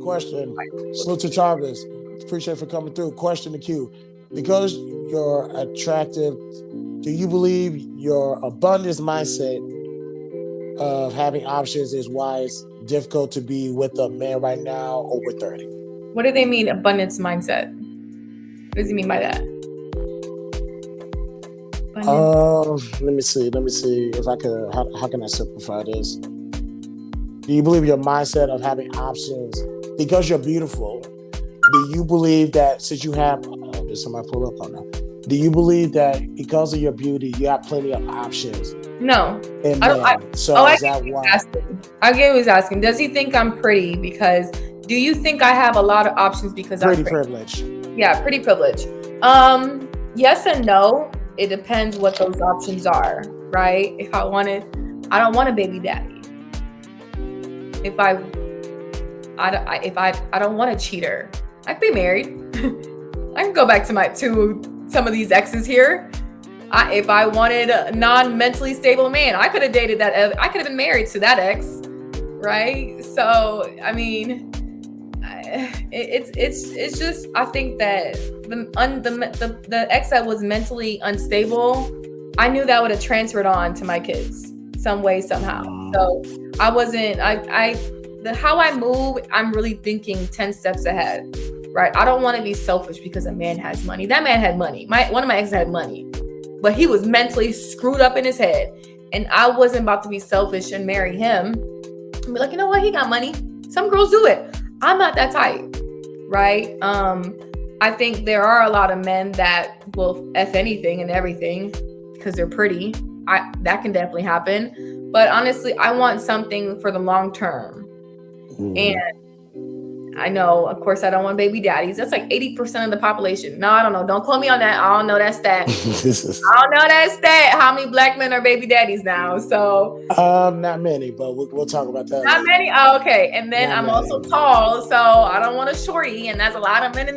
Question. Salute to Travis. Appreciate for coming through. Question to Q. Because you're attractive, do you believe your abundance mindset of having options is why it's difficult to be with a man right now over 30? What do they mean, abundance mindset? What does he mean by that? Let me see if I could. How can I simplify this? Do you believe your mindset of having options because you're beautiful? Do you believe that since you have? Did somebody pull up on that? Do you believe that because of your beauty, you have plenty of options? No. I get what he's asking. Does he think I'm pretty? Because do you think I have a lot of options because I'm pretty? Privilege. Yeah, pretty privilege. Yes and no. It depends what those options are, right? If I don't want a baby daddy. If I don't want a cheater, I could be married. I can go back to some of these exes here. If I wanted a non-mentally stable man, I could have dated that. I could have been married to that ex, right? So, I mean, it's just, I think that the ex that was mentally unstable, I knew that would have transferred on to my kids some way, somehow. So I wasn't, how I move, I'm really thinking 10 steps ahead, right? I don't want to be selfish because a man has money. That man had money. One of my exes had money, but he was mentally screwed up in his head. And I wasn't about to be selfish and marry him and be like, you know what? He got money. Some girls do it. I'm not that type, right? I think there are a lot of men that will F anything and everything because they're pretty. That can definitely happen. But honestly, I want something for the long term. And I know, of course, I don't want baby daddies. That's like 80% of the population. No, I don't know. Don't quote me on that. I don't know that stat. How many black men are baby daddies now? So not many, but we'll talk about that. Not many? Oh, okay. And then I'm also tall, so I don't want a shorty. And that's a lot of men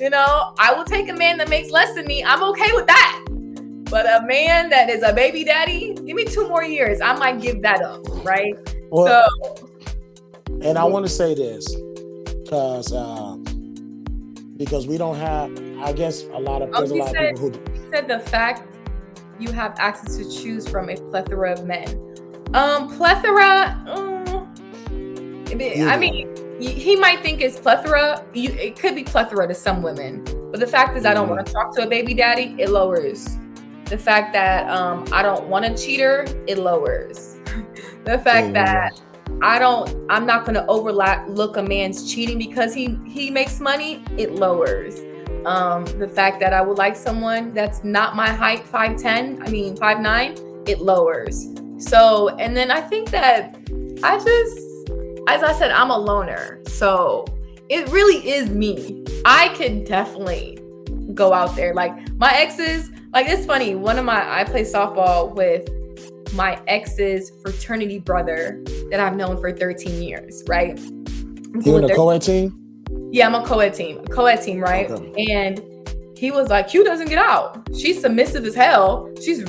I will take a man that makes less than me. I'm okay with that. But a man that is a baby daddy, give me 2 more years. I might give that up, right? Well, and I want to say this because we don't have, I guess, there's a lot of people who said the fact you have access to choose from a plethora of men. Plethora. I mean, he might think it's plethora. It could be plethora to some women, but the fact is, I don't want to talk to a baby daddy. It lowers. The fact that I don't want a cheater. It lowers. The fact that I'm not going to overlook a man's cheating because he makes money. It lowers. The fact that I would like someone that's not my height, 5'9", it lowers. So, and then I think that as I said, I'm a loner. So it really is me. I could definitely go out there. Like my exes, it's funny. I play softball with my ex's fraternity brother that I've known for 13 years, right? You in a co-ed team? Yeah, I'm a co-ed team, right? Okay. And he was like, Q doesn't get out. She's submissive as hell. She's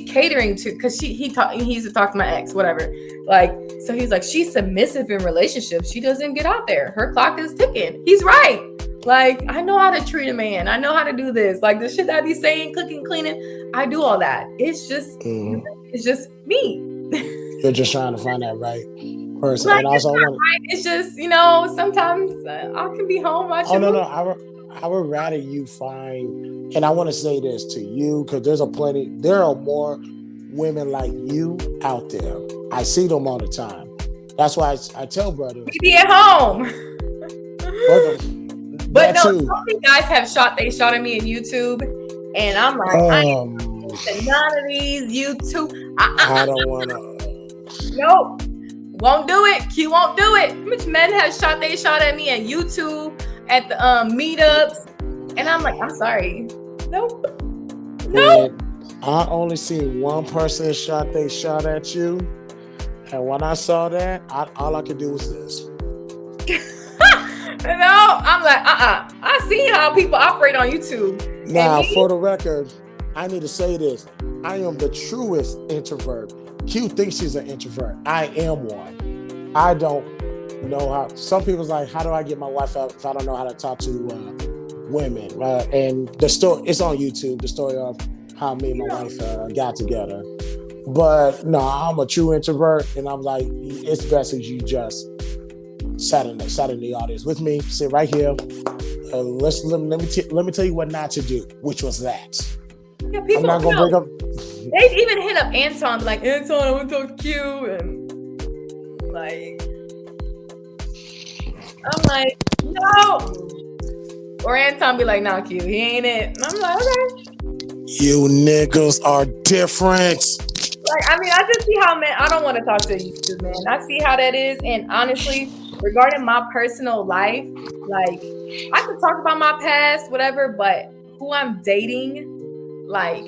catering to, because he used to talk to my ex, whatever. So he's like, she's submissive in relationships. She doesn't get out there. Her clock is ticking. He's right. I know how to treat a man. I know how to do this. The shit that I be saying, cooking, cleaning, I do all that. It's just, it's just me. You're just trying to find that right person. And also, it's just, sometimes I can be home watching. Oh, no. I would rather you find, and I want to say this to you, because there are more women like you out there. I see them all the time. That's why I tell brothers. Be at home. But no, so many guys have shot at me in YouTube, and I'm like, I ain't none of these YouTube. I don't want to. Nope. Won't do it. Q won't do it. Which men have shot at me at YouTube, at the meetups, and I'm like, I'm sorry. Nope. I only seen one person shot at you, and when I saw that, all I could do was this. I'm like, I seen how people operate on YouTube. Now, for the record, I need to say this. I am the truest introvert. Q thinks she's an introvert. I am one. I don't know how. Some people's like, how do I get my wife out if I don't know how to talk to women? And the story, it's on YouTube. The story of how me and my wife got together. But no, I'm a true introvert, and I'm like, it's best if you just sat in the audience with me, sit right here. Let me tell you what not to do, which was that. Yeah, people, I'm not gonna bring up. They'd even hit up Anton, like, Anton, I want to talk to you, and like, I'm like, no. Or Anton be like, nah, Q, he ain't it. And I'm like, okay. You niggas are different. Like, I mean, I just see how, man, I don't want to talk to you, man. I see how that is. And honestly, regarding my personal life, like, I could talk about my past, whatever, but who I'm dating, like,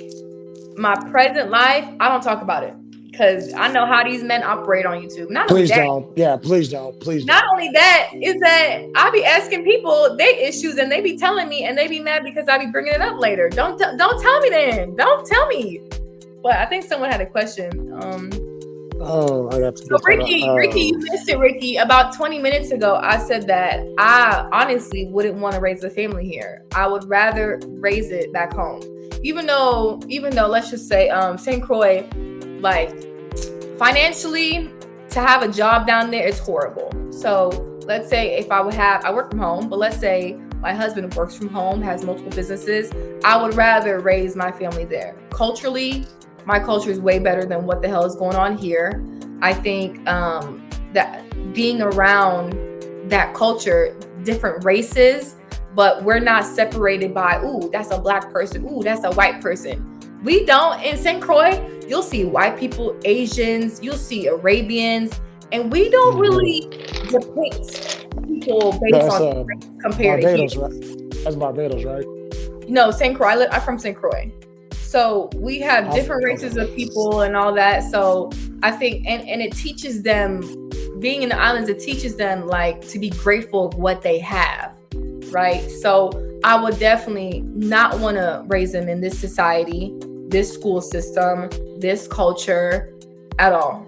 my present life, I don't talk about it. Because I know how these men operate on YouTube. Please don't. Yeah, please don't. Please not don't. only that, is that I be asking people their issues and they be telling me and they be mad because I be bringing it up later. Don't tell me then. Don't tell me. But I think someone had a question. I got to. So Ricky, you missed it, Ricky. About 20 minutes ago, I said that I honestly wouldn't want to raise a family here. I would rather raise it back home. Even though, let's just say, St. Croix, like, financially, to have a job down there, it's horrible. So let's say if I work from home, but let's say my husband works from home, has multiple businesses, I would rather raise my family there. Culturally, my culture is way better than what the hell is going on here. I think that being around that culture, different races, but we're not separated by, ooh, that's a black person, ooh, that's a white person. We don't, in St. Croix, you'll see white people, Asians, you'll see Arabians, and we don't really depict people based on race compared Barbados, to here. right? That's Barbados, right? No, St. Croix, I'm from St. Croix. So we have different races of people and all that. So I think, and it teaches them, being in the islands, it teaches them like to be grateful of what they have, right? So I would definitely not want to raise them in this society, this school system, this culture at all.